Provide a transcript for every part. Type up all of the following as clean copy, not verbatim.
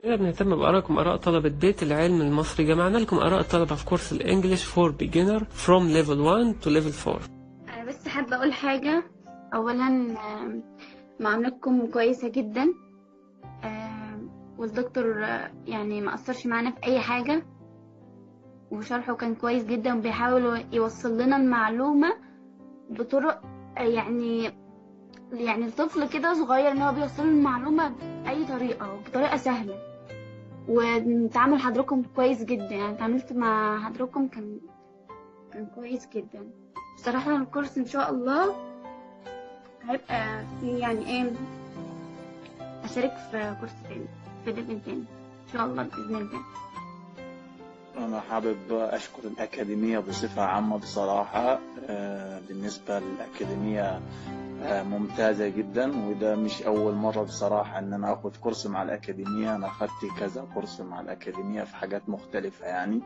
كده بنهتم بآرائكم، آراء طلبة بيت العلم المصري. جمعنا لكم آراء الطلبة في كورس الإنجليش for beginner from level 1 to level 4. أنا بس حابة أقول حاجة. أولا معاملتكم كويسة جدا، والدكتور يعني ما أثرش معانا في أي حاجة، وشرحه كان كويس جدا، وبيحاول يوصل لنا المعلومة بطرق يعني الطفل كده صغير ان هو بيوصل المعلومة بأي طريقة وبطريقة سهلة. وتعامل حضراتكم كويس جدا، يعني تعاملت مع حضراتكم كان كويس جدا بصراحة. الكورس ان شاء الله هيبقى في يعني ايه، اشارك في كورس تاني، في ليفل تاني ان شاء الله بإذن الله. أنا حابب أشكر الأكاديمية بصفة عامة بصراحة. بالنسبة للأكاديمية ممتازة جدا، وده مش أول مرة بصراحة إن أنا أخذ كورس مع الأكاديمية. أنا أخذت كذا كورس مع الأكاديمية في حاجات مختلفة يعني.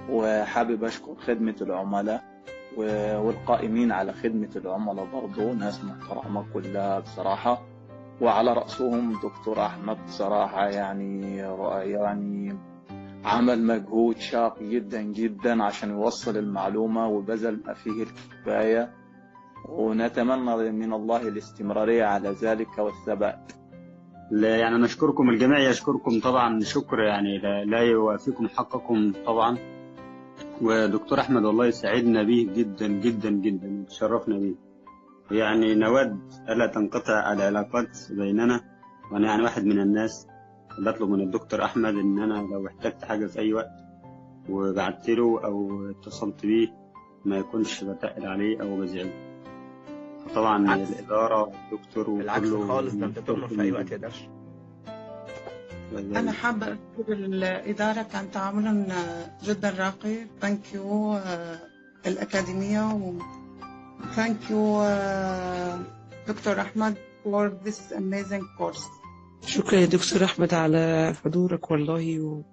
وحابب أشكر خدمة العملاء والقائمين على خدمة العملاء، برضو ناس محترمة كلها بصراحة، وعلى رأسهم دكتور أحمد بصراحة. يعني عمل مجهود شاق جدا جدا عشان يوصل المعلومة، وبذل ما فيه الكفاية، ونتمنى من الله الاستمرارية على ذلك والثبات. لا يعني نشكركم، الجميع يشكركم طبعا، شكر يعني لا يوافيكم حقكم طبعا. ودكتور أحمد والله يسعدنا به جدا جدا جدا، تشرفنا به. يعني نود ألا تنقطع العلاقات بيننا، وأنا يعني واحد من الناس بطلب من الدكتور أحمد إن أنا لو احتجت حاجة في أي وقت وبعت له أو اتصلت بيه ما يكونش بتقل عليه أو بزعله. طبعا الإدارة والدكتور بالعكس وكله خالص، ده انت تؤمر في اي وقت يا درش. أنا حابة أشكر الإدارة، كان تعاملهم جدا راقي. ثانك يو الأكاديمية، و ثانك يو دكتور أحمد for this amazing course. شكرا يا دكتور أحمد على حضورك والله،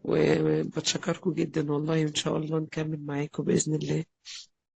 وبتشكركم جدا والله، وإن شاء الله نكمل معاكم بإذن الله.